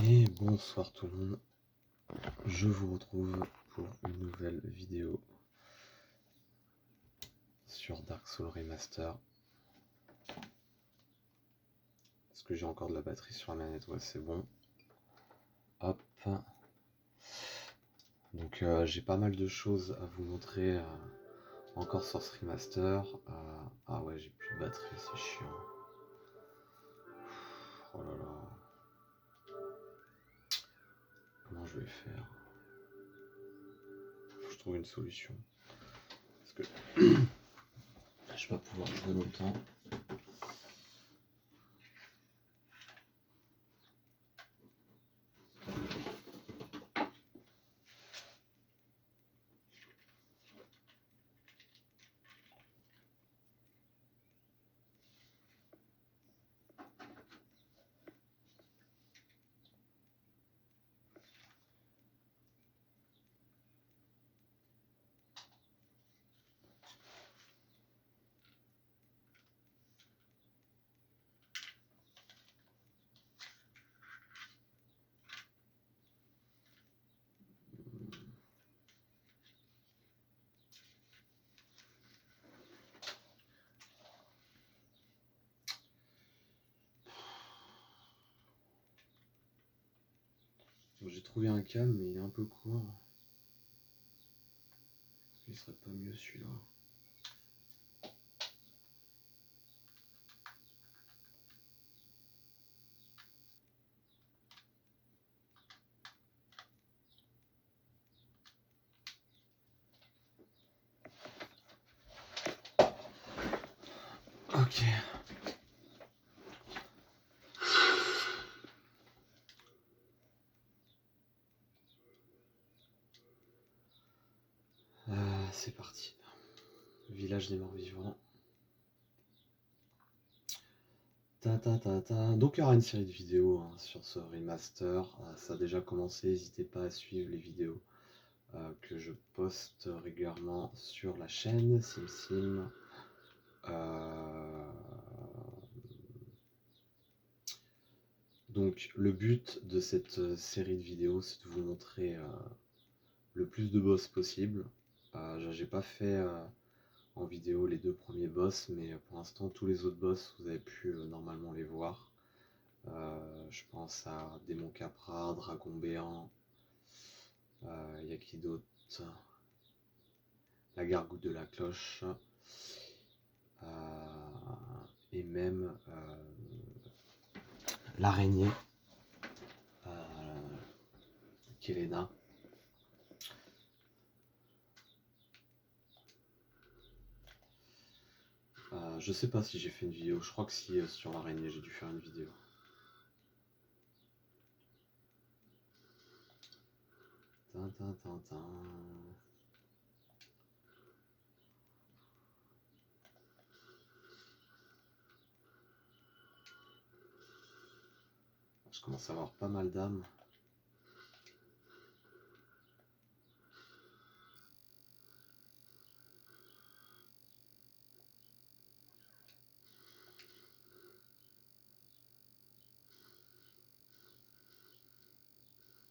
Et bonsoir tout le monde, je vous retrouve pour une nouvelle vidéo sur Dark Souls Remaster. Est-ce que j'ai encore de la batterie sur la manette? Ouais, c'est bon. Hop. Donc j'ai pas mal de choses à vous montrer encore sur ce remaster. Ah ouais, j'ai plus de batterie, c'est chiant. Oh là là. Comment je vais faire? Faut que je trouve une solution. Parce que je vais pas pouvoir jouer longtemps. J'ai trouvé un câble, mais il est un peu court. Il serait pas mieux celui-là. Ok. C'est parti. Village des morts vivants. Donc il y aura une série de vidéos sur ce remaster. Ça a déjà commencé, n'hésitez pas à suivre les vidéos que je poste régulièrement sur la chaîne SimSim. Donc le but de cette série de vidéos, c'est de vous montrer le plus de boss possible. J'ai pas fait en vidéo les 2 premiers boss, mais pour l'instant tous les autres boss vous avez pu normalement les voir. Je pense à Démon Capra, Dragon Béant, y a qui d'autre? La Gargouille de la Cloche, et même l'araignée, Kelena. Je sais pas si j'ai fait une vidéo, je crois que si, sur l'araignée j'ai dû faire une vidéo. Je commence à avoir pas mal d'âmes.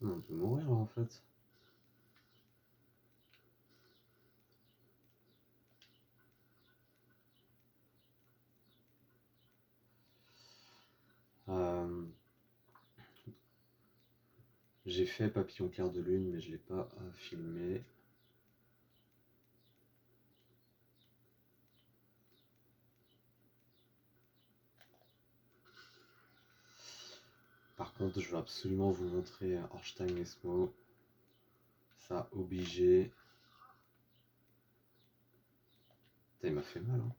On peut mourir là en fait. J'ai fait Papillon Clair de Lune, mais je l'ai pas filmé. Par contre, je vais absolument vous montrer Orstein Esmo. Ça, obligé. Putain, il m'a fait mal, hein.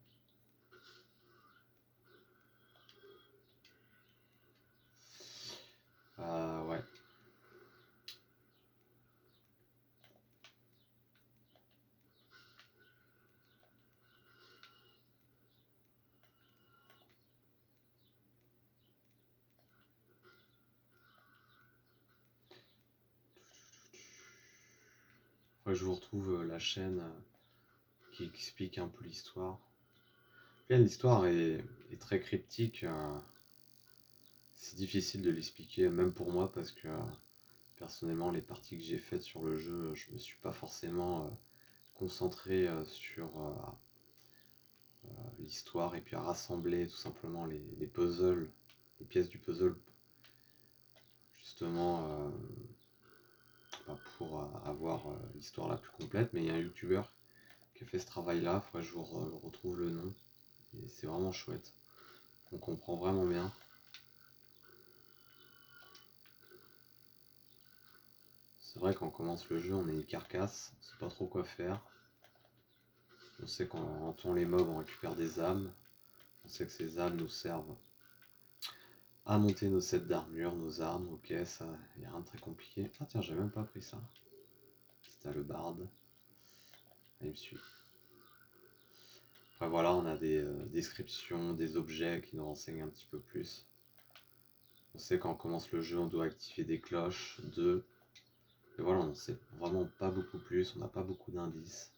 Ouais. Faudrait que je vous retrouve la chaîne qui explique un peu l'histoire. L'histoire est très cryptique. c'est difficile de l'expliquer, même pour moi, parce que personnellement, les parties que j'ai faites sur le jeu, je me suis pas forcément concentré sur l'histoire et puis à rassembler tout simplement les puzzles, les pièces du puzzle, justement pour avoir l'histoire la plus complète. Mais il y a un youtubeur qui a fait ce travail-là, il faudrait que je vous retrouve le nom, et c'est vraiment chouette. On comprend vraiment bien. C'est vrai quand on commence le jeu, on a une carcasse, on sait pas trop quoi faire. On sait qu'en tuant les mobs, on récupère des âmes. On sait que ces âmes nous servent à monter nos sets d'armure, nos armes. Ok, ça, y a rien de très compliqué. Ah tiens, j'ai même pas pris ça. C'était le barde. Ah, il me suit. Après voilà, on a des descriptions, des objets qui nous renseignent un petit peu plus. On sait quand on commence le jeu, on doit activer des cloches, deux. Et voilà, on sait vraiment pas beaucoup plus, on n'a pas beaucoup d'indices.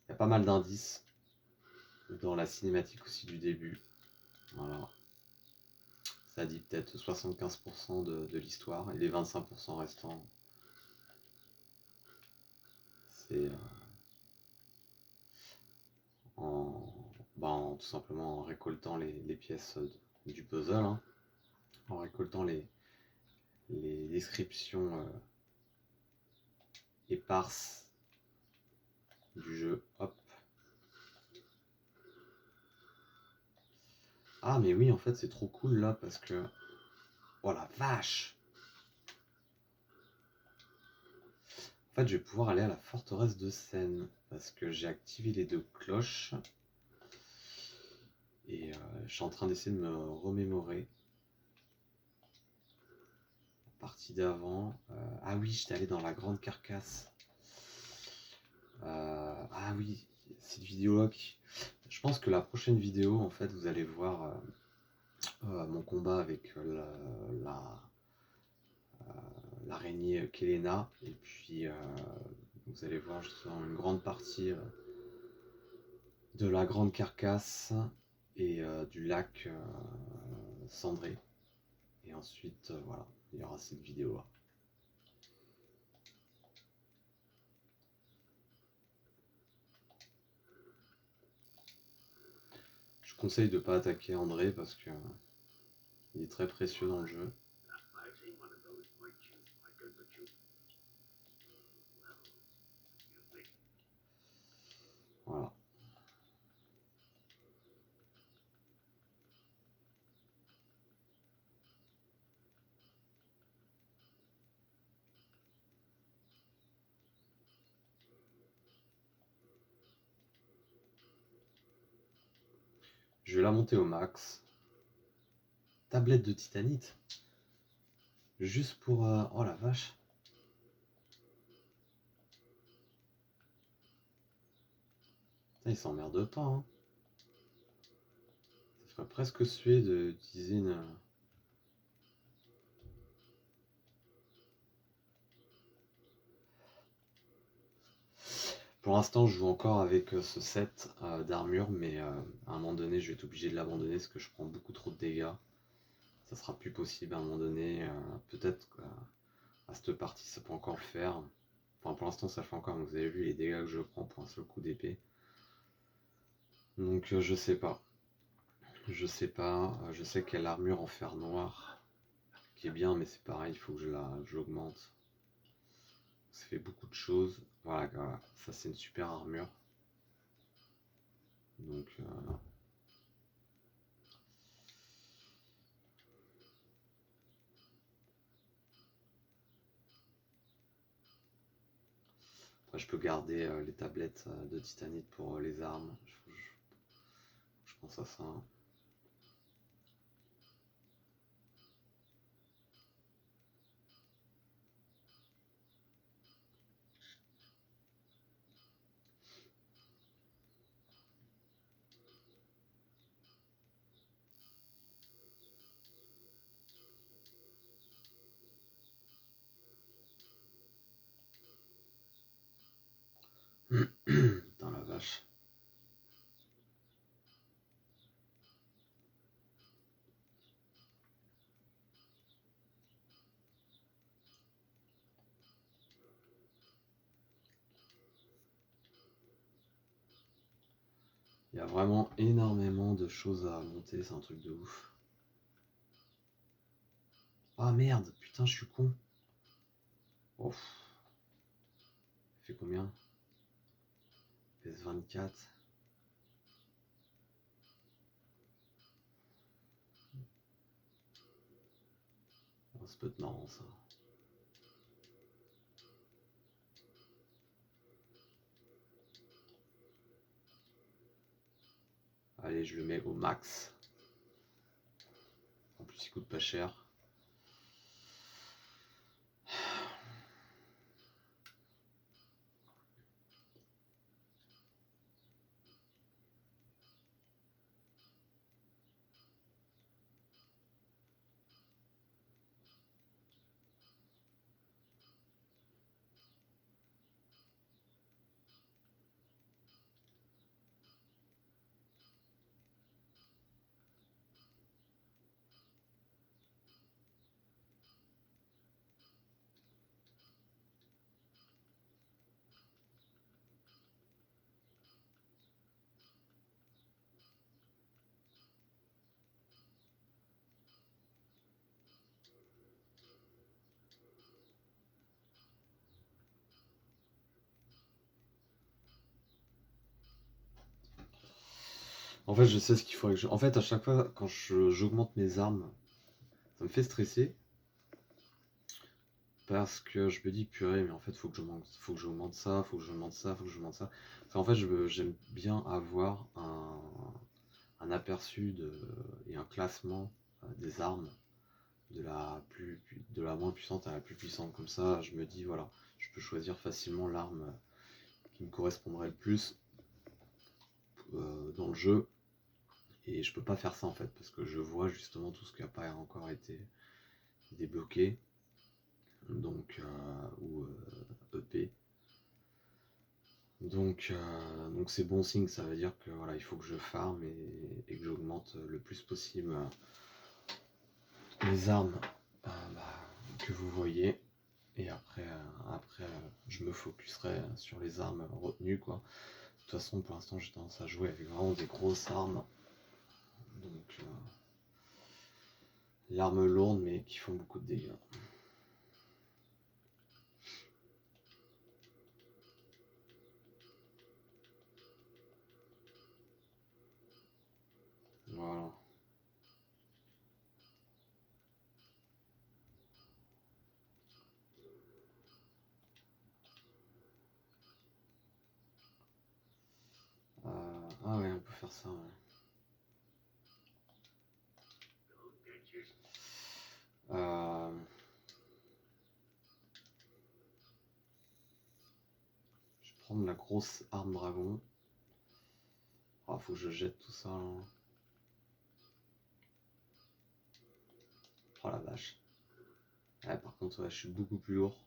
Il y a pas mal d'indices dans la cinématique aussi du début. Voilà. Ça dit peut-être 75% de l'histoire et les 25% restants, c'est tout simplement en récoltant les pièces du puzzle, hein, en récoltant les descriptions éparses du jeu. Hop. Ah mais oui, en fait c'est trop cool là parce que... Oh la vache! En fait je vais pouvoir aller à la forteresse de Seine parce que j'ai activé les deux cloches. Et je suis en train d'essayer de me remémorer la partie d'avant. Ah oui, j'étais allé dans la grande carcasse. Ah oui, cette vidéo-là. Je pense que la prochaine vidéo, en fait, vous allez voir mon combat avec l'araignée Kelena. Et puis, vous allez voir justement une grande partie de la grande carcasse et du lac cendré. Et ensuite, voilà, il y aura cette vidéo-là. Je conseille de ne pas attaquer André parce que il est très précieux dans le jeu. Voilà. Je vais la monter au max. Tablette de titanite. Juste pour... Oh la vache. Putain, il s'emmerde pas. Hein. Ça ferait presque suer d'utiliser une... Pour l'instant, je joue encore avec ce set d'armure, mais à un moment donné, je vais être obligé de l'abandonner parce que je prends beaucoup trop de dégâts. Ça sera plus possible à un moment donné. Peut-être à cette partie, ça peut encore le faire. Enfin, pour l'instant, ça le fait encore. Donc, vous avez vu les dégâts que je prends pour un seul coup d'épée. Donc, je sais pas. Je sais pas. Je sais qu'il y a l'armure en fer noir qui est bien, mais c'est pareil, il faut que j'augmente. Ça fait beaucoup de choses. Voilà, voilà. Ça c'est une super armure. Donc après, je peux garder les tablettes de titanite pour les armes. Je pense à ça. Putain la vache. Il y a vraiment énormément de choses à monter, c'est un truc de ouf. Ah merde, putain, je suis con. Oh, il fait combien? PS 24. Oh, ça peut être marrant ça. Allez, je le mets au max. En plus, il coûte pas cher. En fait, je sais ce qu'il faudrait que je... En fait, à chaque fois, quand j'augmente mes armes, ça me fait stresser. Parce que je me dis, purée, mais en fait, faut que j'augmente ça, faut que j'augmente ça, faut que j'augmente ça. Parce qu'en fait, j'aime bien avoir un aperçu et un classement des armes de la moins puissante à la plus puissante. Comme ça, je me dis, voilà, je peux choisir facilement l'arme qui me correspondrait le plus dans le jeu. Et je peux pas faire ça en fait, parce que je vois justement tout ce qui n'a pas encore été débloqué, donc ou EP. Donc c'est bon signe, ça veut dire que voilà, il faut que je farm et que j'augmente le plus possible les armes que vous voyez. Et après je me focuserai sur les armes retenues quoi. De toute façon pour l'instant j'ai tendance à jouer avec vraiment des grosses armes. Donc l'arme lourde mais qui font beaucoup de dégâts. Voilà. Ah ouais, on peut faire ça, ouais. Euh, je vais prendre la grosse arme dragon. Ah, faut que je jette tout ça, là. Oh la vache. Ouais, par contre, ouais, je suis beaucoup plus lourd.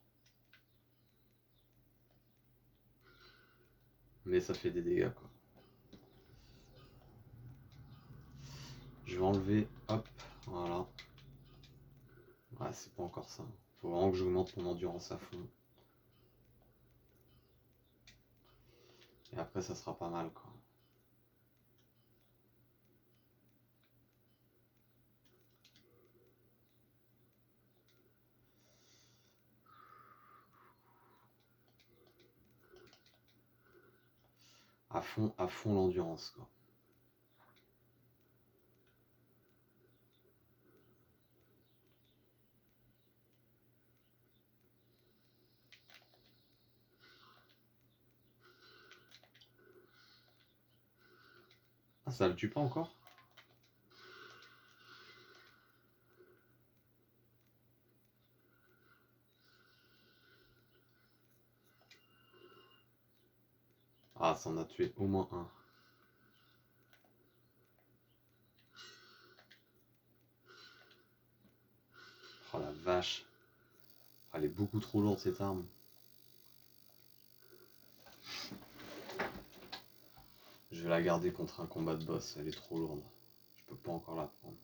Mais ça fait des dégâts, quoi. Je vais enlever, hop, voilà. Ouais, c'est pas encore ça. Faut vraiment que j'augmente mon endurance à fond. Et après, ça sera pas mal, quoi. À fond l'endurance, quoi. Ah, ça le tue pas encore? Ah, ça en a tué au moins un. Oh la vache. Elle est beaucoup trop lourde, cette arme. Je vais la garder contre un combat de boss, elle est trop lourde. Je peux pas encore la prendre.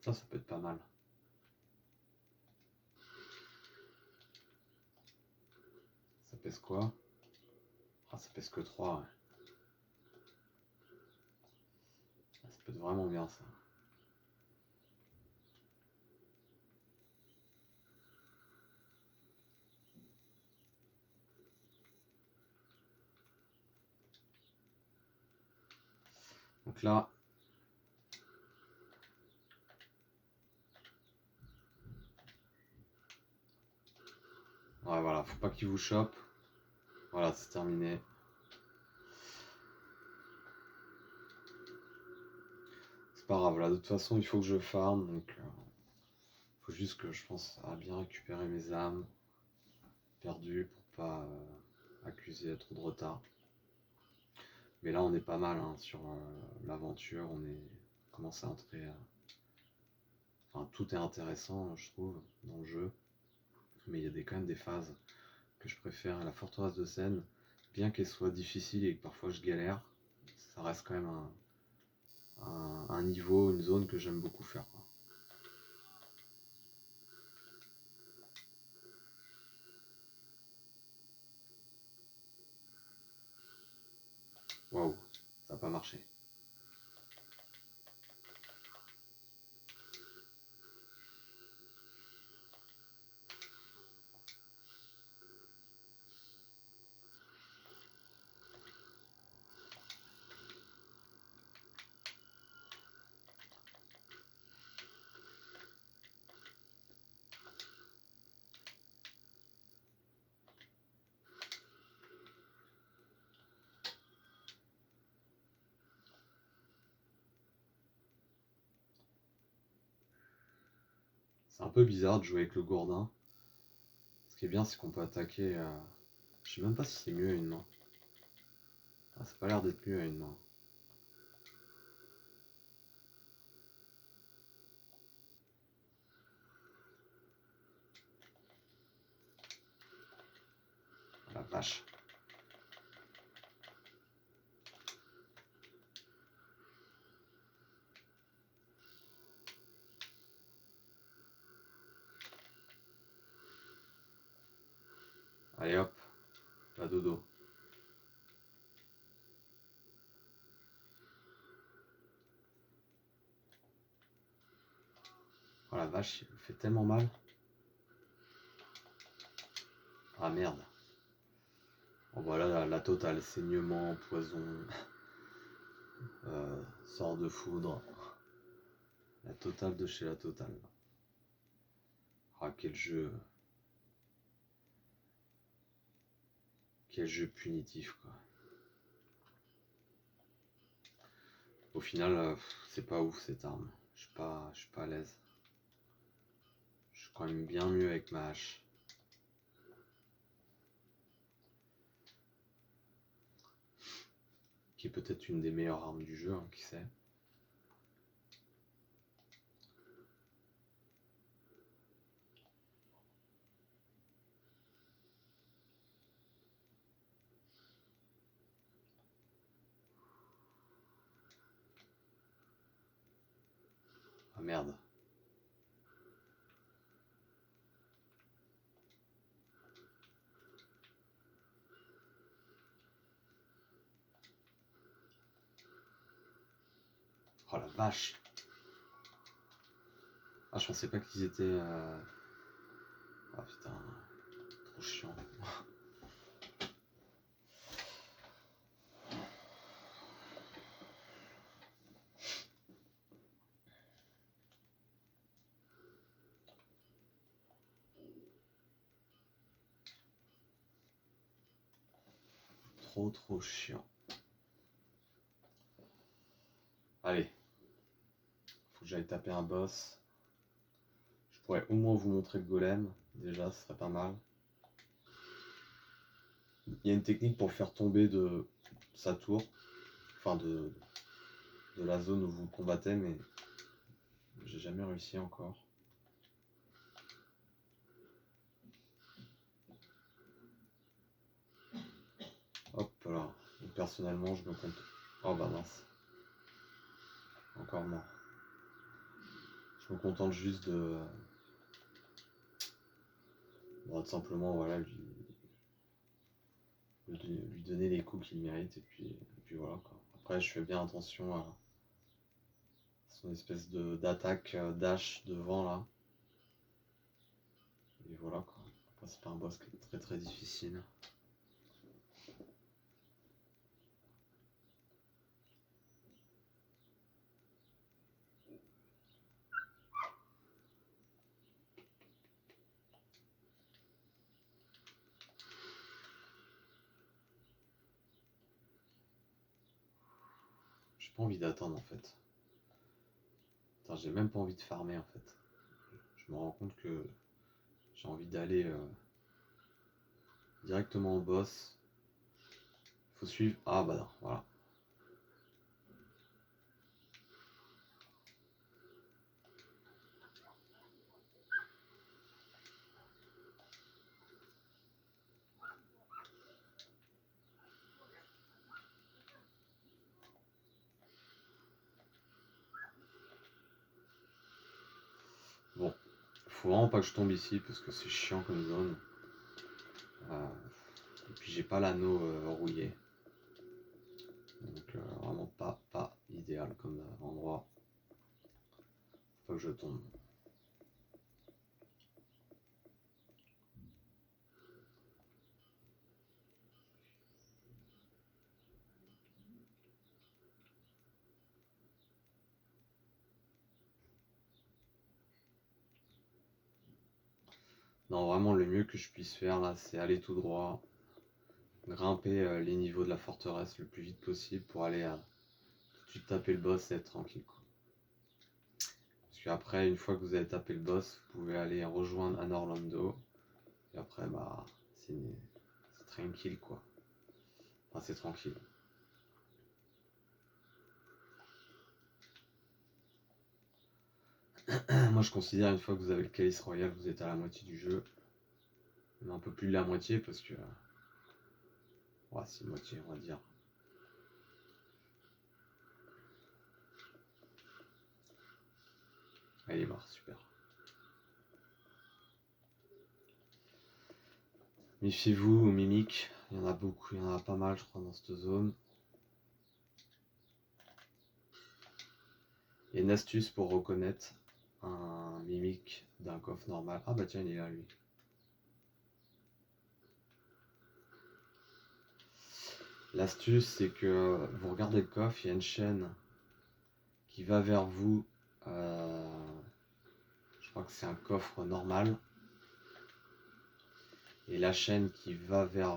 Ça peut être pas mal. Ça pèse quoi? Ah, ça pèse que 3, ouais. Ah, ça peut être vraiment bien, ça. Donc là, ouais, voilà, faut pas qu'il vous chope. Voilà, c'est terminé. C'est pas grave, là, de toute façon, il faut que je farm, donc faut juste que je pense à bien récupérer mes âmes perdues pour pas accuser trop de retard. Mais là, on est pas mal hein, sur l'aventure, on commence à entrer. Enfin, tout est intéressant, je trouve, dans le jeu, mais il y a quand même des phases que je préfère. La forteresse de Seine, bien qu'elle soit difficile et que parfois je galère, ça reste quand même un niveau, une zone que j'aime beaucoup faire, quoi. Waouh, ça n'a pas marché. C'est un peu bizarre de jouer avec le gourdin. Ce qui est bien, c'est qu'on peut attaquer. Je sais même pas si c'est mieux à une main. Ah, ça n'a pas l'air d'être mieux à une main. Ah, la vache. Allez hop, la dodo. Oh la vache, il me fait tellement mal. Ah merde. Bon voilà, la totale, saignement, poison, sort de foudre. La totale de chez la totale. Ah quel jeu. Quel jeu punitif quoi. Au final, c'est pas ouf cette arme. Je suis pas à l'aise. Je suis quand même bien mieux avec ma hache. Qui est peut-être une des meilleures armes du jeu, hein, qui sait. Ah merde. Oh la vache. Ah je pensais pas qu'ils étaient... Ah putain, trop chiant. Trop chiant. Allez, faut que j'aille taper un boss. Je pourrais au moins vous montrer le golem, déjà, ce serait pas mal. Il y a une technique pour le faire tomber de sa tour, enfin de la zone où vous combattez, mais j'ai jamais réussi encore. Hop là, personnellement je me compte. Oh bah mince, encore mort. Je me contente juste de tout simplement voilà, lui donner les coups qu'il mérite et puis voilà quoi. Après je fais bien attention à son espèce d'attaque dash devant là. Et voilà quoi. Après c'est pas un boss qui est très très difficile. J'ai pas envie d'attendre en fait. Putain, j'ai même pas envie de farmer en fait. Je me rends compte que j'ai envie d'aller directement au boss. Faut suivre. Ah bah non, voilà. Bon, faut vraiment pas que je tombe ici parce que c'est chiant comme zone. Et puis j'ai pas l'anneau rouillé. Donc vraiment pas idéal comme endroit. Faut pas que je tombe. Non, vraiment le mieux que je puisse faire là, c'est aller tout droit, grimper les niveaux de la forteresse le plus vite possible pour aller tout de suite taper le boss et être tranquille quoi. Parce qu'après, une fois que vous avez tapé le boss, vous pouvez aller rejoindre Anor Orlando. Et après, bah, c'est tranquille quoi. Enfin, c'est tranquille. Moi, je considère une fois que vous avez le Calice Royal, vous êtes à la moitié du jeu. Même un peu plus de la moitié parce que. Ouais, c'est moitié, on va dire. Ah, il est mort, super. Méfiez-vous aux mimiques, il y en a beaucoup, il y en a pas mal je crois dans cette zone. Il y a une astuce pour reconnaître un mimique d'un coffre normal. Ah bah tiens, il est là lui. L'astuce c'est que vous regardez le coffre, il y a une chaîne qui va vers vous. Je crois que c'est un coffre normal. Et la chaîne qui va vers,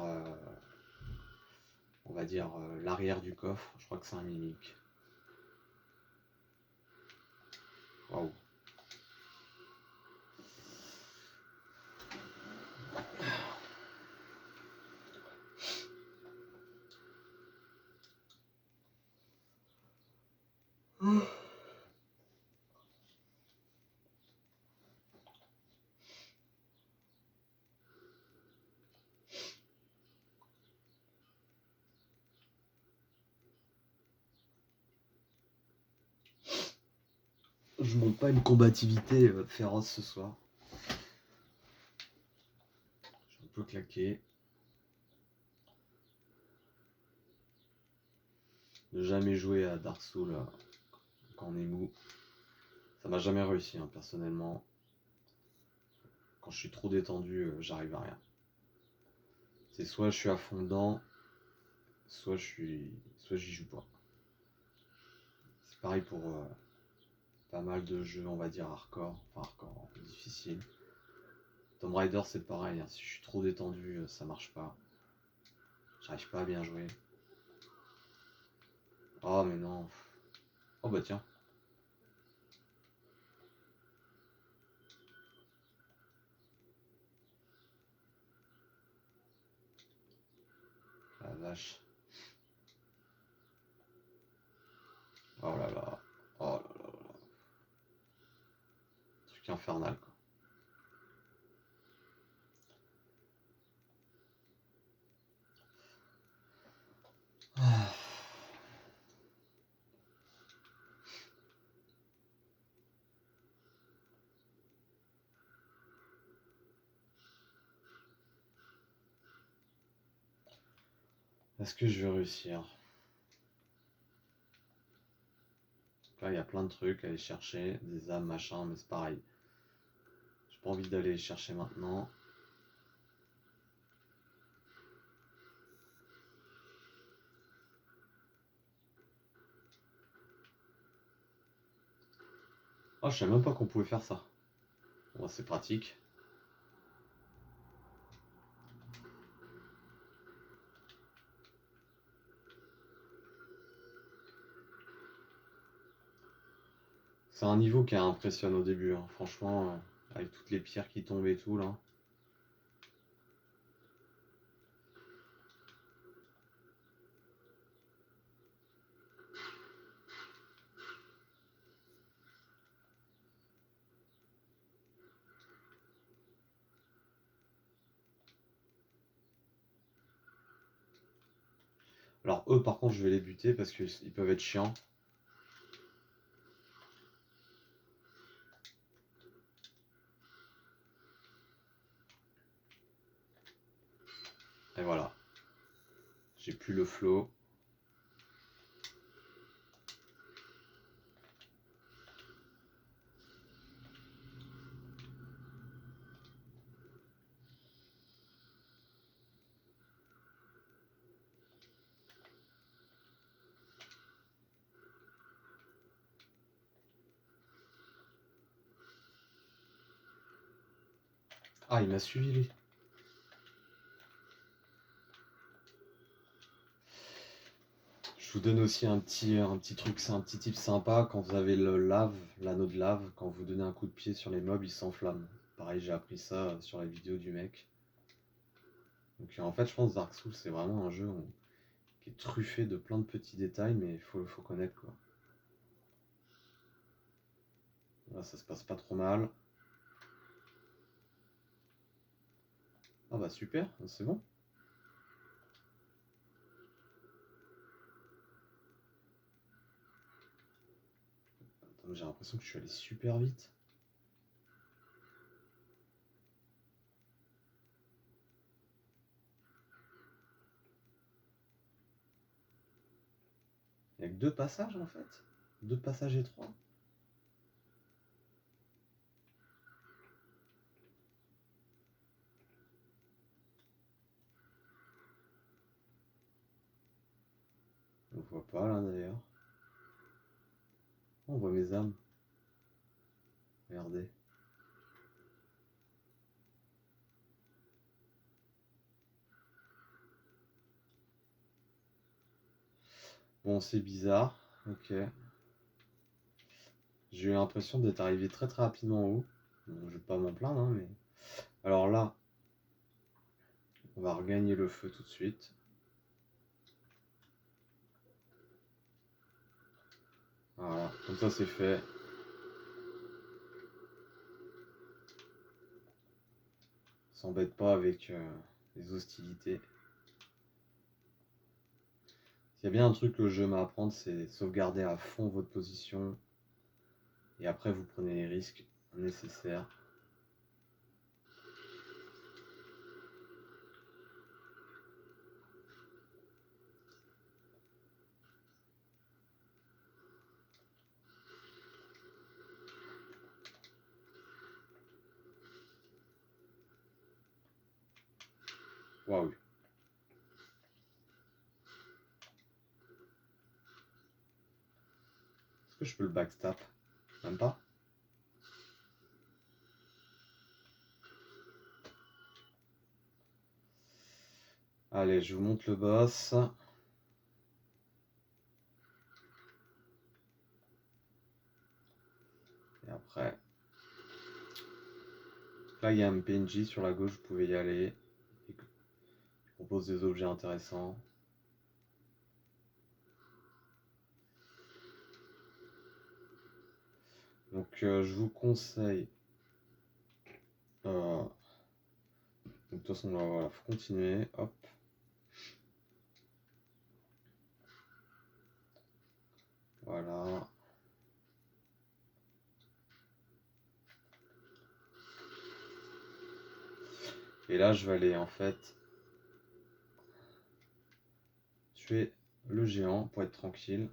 on va dire, l'arrière du coffre, je crois que c'est un mimique. Waouh. Je monte pas une combativité féroce ce soir. Je suis un peu claqué. Ne jamais jouer à Dark Souls quand on est mou. Ça m'a jamais réussi hein, personnellement. Quand je suis trop détendu, j'arrive à rien. C'est soit je suis à fond dedans, soit j'y joue pas. C'est pareil pour pas mal de jeux, on va dire hardcore, enfin hardcore, un peu difficile. Tomb Raider c'est pareil, hein. Si je suis trop détendu, ça marche pas. J'arrive pas à bien jouer. Oh mais non. Oh bah tiens. La vache. Oh là là. Oh là là là. Truc infernal quoi. Ah. Est-ce que je vais réussir? Là, il y a plein de trucs à aller chercher, des âmes, machin, mais c'est pareil. J'ai pas envie d'aller les chercher maintenant. Oh, je savais même pas qu'on pouvait faire ça. Bon, c'est pratique. C'est un niveau qui impressionne au début, hein. Franchement, avec toutes les pierres qui tombent et tout, là. Alors eux, par contre, je vais les buter parce qu'ils peuvent être chiants. Et voilà. J'ai plus le flow. Ah, il m'a suivi, lui. Je vous donne aussi un petit truc, c'est un petit tip sympa. Quand vous avez l'anneau de lave, quand vous donnez un coup de pied sur les mobs, ils s'enflamment. Pareil, j'ai appris ça sur la vidéo du mec. Donc en fait, je pense Dark Souls, c'est vraiment un jeu qui est truffé de plein de petits détails, mais faut connaître quoi. Là, ça se passe pas trop mal. Ah bah super, c'est bon. Attends, j'ai l'impression que je suis allé super vite. Il y a que deux passages en fait. Deux passages étroits. On voit pas là d'ailleurs. On voit mes âmes. Regardez. Bon, c'est bizarre. Ok. J'ai eu l'impression d'être arrivé très très rapidement en haut. Bon, je vais pas m'en plaindre, hein, mais. Alors là, on va regagner le feu tout de suite. Voilà, comme ça c'est fait. On s'embête pas avec les hostilités. S'il y a bien un truc que le jeu m'a à apprendre, c'est sauvegarder à fond votre position. Et après, vous prenez les risques nécessaires. Waouh. Est-ce que je peux le backstab? Même pas? Allez, je vous montre le boss. Et après. Là, il y a un PNJ sur la gauche, vous pouvez y aller. Il propose des objets intéressants. Donc, je vous conseille. Donc, de toute façon, là, voilà, faut continuer. Hop. Voilà. Et là, je vais aller en fait tuer le géant pour être tranquille.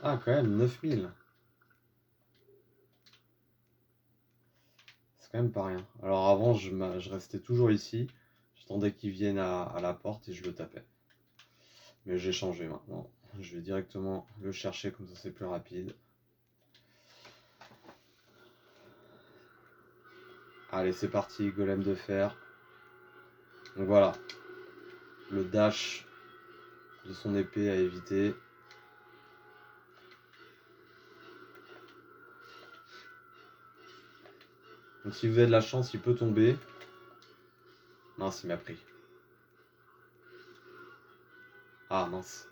Ah, quand même, 9000. C'est quand même pas rien. Alors avant, je restais toujours ici. J'attendais qu'il vienne à la porte et je le tapais. Mais j'ai changé maintenant. Je vais directement le chercher, comme ça c'est plus rapide. Allez, c'est parti, golem de fer. Donc voilà, le dash de son épée à éviter. Donc si vous avez de la chance, il peut tomber. Mince, il m'a pris. Ah mince.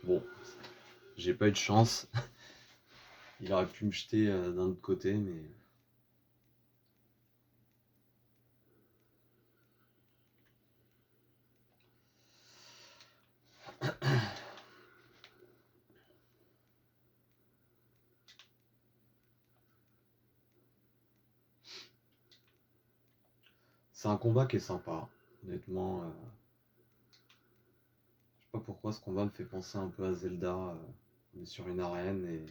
Bon, j'ai pas eu de chance. Il aurait pu me jeter d'un autre côté, mais... C'est un combat qui est sympa, honnêtement. Je sais pas pourquoi ce combat me fait penser un peu à Zelda. On est sur une arène et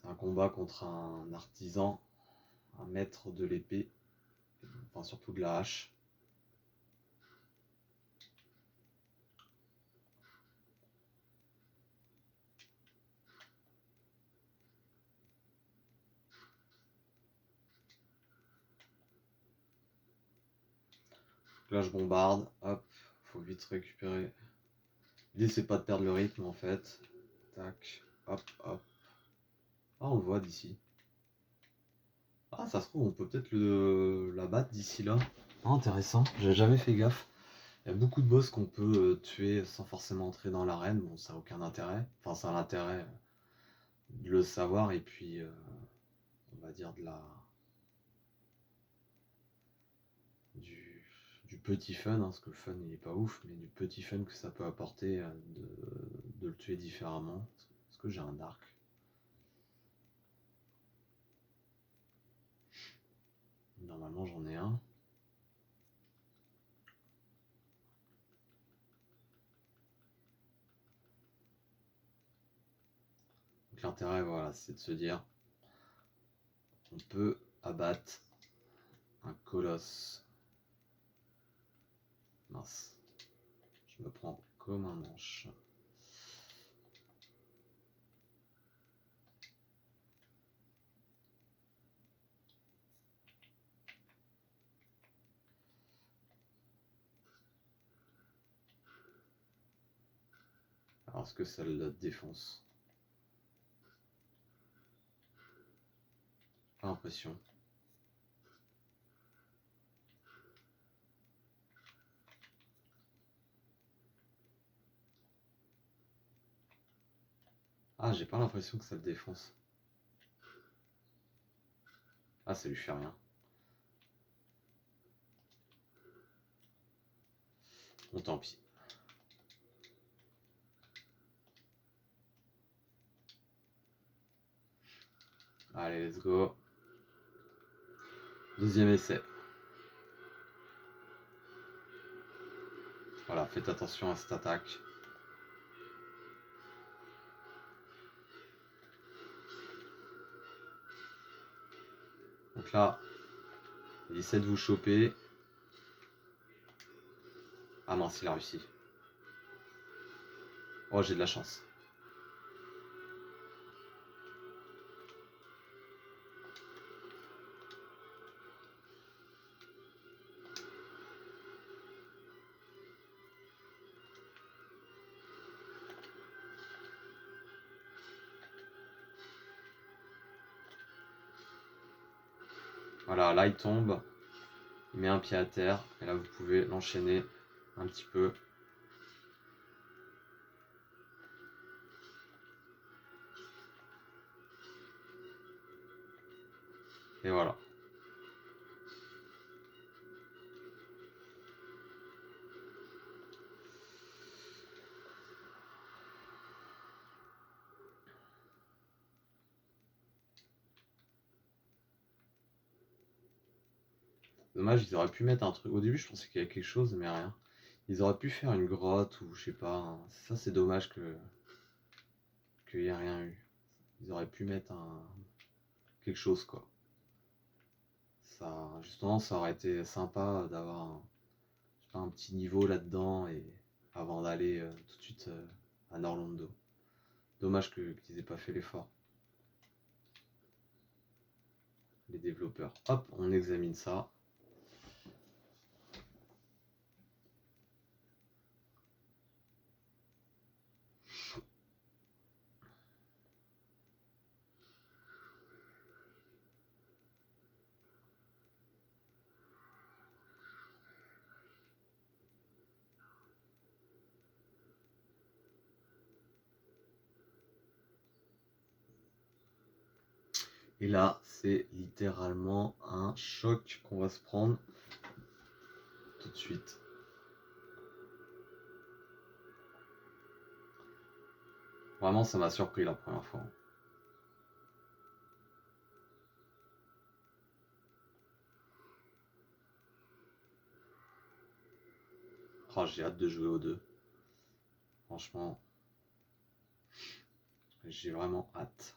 c'est un combat contre un artisan, un maître de l'épée, enfin surtout de la hache. Là je bombarde, hop, faut vite récupérer. L'idée c'est pas de perdre le rythme en fait. Tac, hop, hop. Ah on le voit d'ici. Ah ça se trouve on peut peut-être la battre d'ici là. Ah, intéressant, j'ai jamais fait gaffe. Il y a beaucoup de boss qu'on peut tuer sans forcément entrer dans l'arène. Bon, ça n'a aucun intérêt. Enfin, ça a l'intérêt de le savoir et puis, on va dire, du, du petit fun, hein, parce que le fun il est pas ouf, mais du petit fun que ça peut apporter de le tuer différemment. Est-ce que j'ai un arc? Normalement, j'en ai un. Donc, l'intérêt, voilà, c'est de se dire on peut abattre un colosse. Mince, je me prends comme un manche. Alors, est-ce que ça le défonce? Pas l'impression. Ah, j'ai pas l'impression que ça le défonce. Ah, ça lui fait rien. Bon, tant pis. Allez, let's go. Deuxième essai. Voilà, faites attention à cette attaque. Donc là, il essaie de vous choper. Ah mince, il a réussi. Oh, j'ai de la chance. Voilà, là il tombe, il met un pied à terre, et là vous pouvez l'enchaîner un petit peu. Et voilà. Dommage, ils auraient pu mettre un truc. Au début, je pensais qu'il y avait quelque chose, mais rien. Ils auraient pu faire une grotte ou je sais pas, hein. Ça, c'est dommage qu'il n'y ait rien eu. Ils auraient pu mettre quelque chose, quoi. Ça, justement, ça aurait été sympa d'avoir je sais pas, un petit niveau là-dedans et avant d'aller tout de suite à Norlondo. Dommage qu'ils aient pas fait l'effort, les développeurs. Hop, on examine ça. Et là, c'est littéralement un choc qu'on va se prendre tout de suite. Vraiment, ça m'a surpris la première fois. Oh, j'ai hâte de jouer aux deux. Franchement, j'ai vraiment hâte.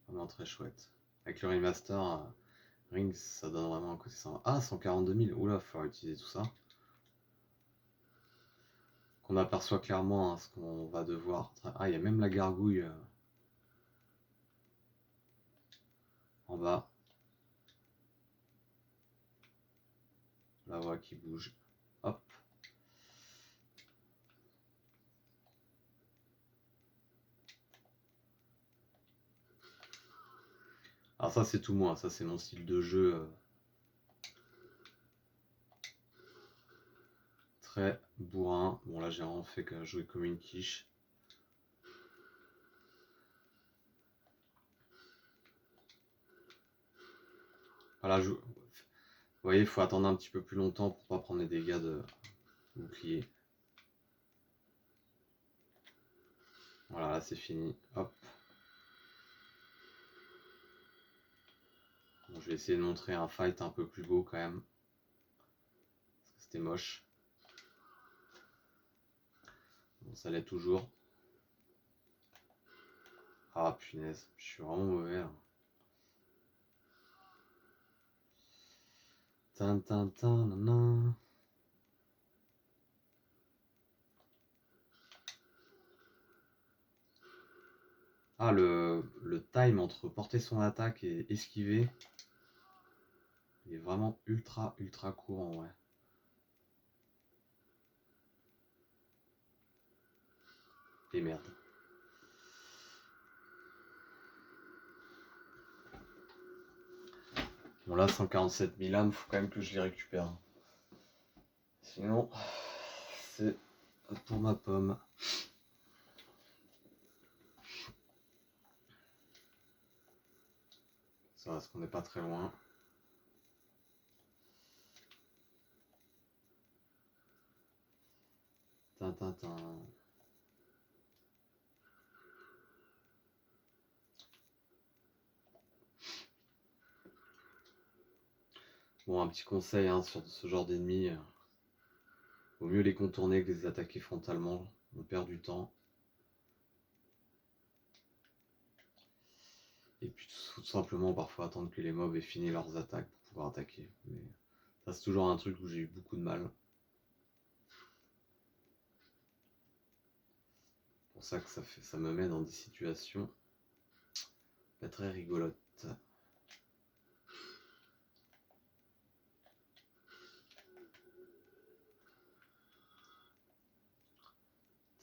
Vraiment très chouette. Avec le remaster, Rings, ça donne vraiment un côté sympa. Ah, 142 000, oula, faut utiliser tout ça. Qu'on aperçoit clairement ce qu'on va devoir. Ah, il y a même la gargouille en bas. La voix qui bouge. Hop. Alors ça c'est tout moi, ça c'est mon style de jeu. Très bourrin. Bon là j'ai vraiment fait que jouer comme une quiche. Voilà, vous voyez, il faut attendre un petit peu plus longtemps pour pas prendre les dégâts de bouclier. Voilà, là c'est fini. Hop. Bon, je vais essayer de montrer un fight un peu plus beau quand même. Parce que c'était moche. Bon, ça l'est toujours. Ah punaise, je suis vraiment mauvais là. Tin, tin, tin, nan, nan. Ah, le time entre porter son attaque et esquiver, il est vraiment ultra court en vrai. Et merde. Bon là, 147 000 âmes, faut quand même que je les récupère. Sinon, c'est pour ma pomme. Ça reste qu'on n'est pas très loin. Tintintin. Bon, un petit conseil hein, sur ce genre d'ennemis. Vaut mieux les contourner que les attaquer frontalement. On perd du temps. Et puis tout simplement parfois attendre que les mobs aient fini leurs attaques pour pouvoir attaquer. Mais ça c'est toujours un truc où j'ai eu beaucoup de mal. C'est pour ça que ça me met dans des situations pas très rigolotes.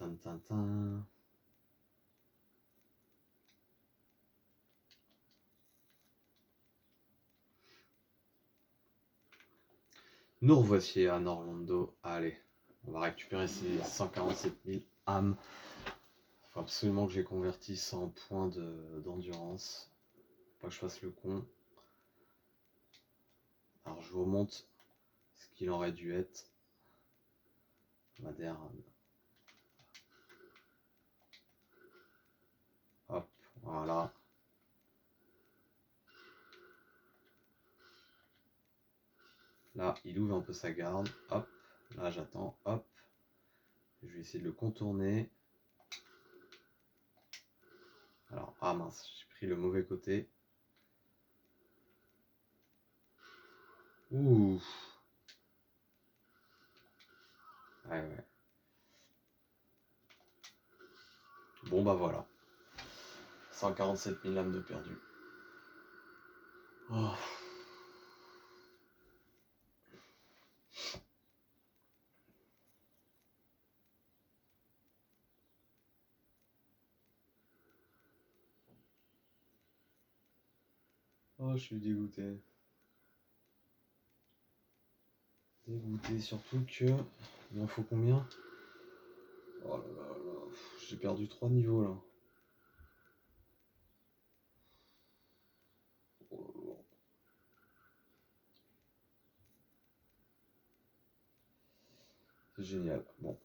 Tin, tin, tin. Nous revoici à Norlando. Allez, on va récupérer ces 147 000 âmes. Il faut absolument que j'ai converti ça en points d'endurance. Faut pas que je fasse le con. Alors je vous remonte ce qu'il aurait dû être. Madère. Hop, voilà. Là, il ouvre un peu sa garde. Hop, là j'attends. Hop. Je vais essayer de le contourner. Alors, ah mince, j'ai pris le mauvais côté. Ouh. Ouais. Bon bah voilà. 147 000 âmes de perdu. Oh. Oh, je suis dégoûté. Dégoûté, surtout que... Il m'en faut combien? Oh là là là. J'ai perdu 3 niveaux là. Oh là là. C'est génial. Bon.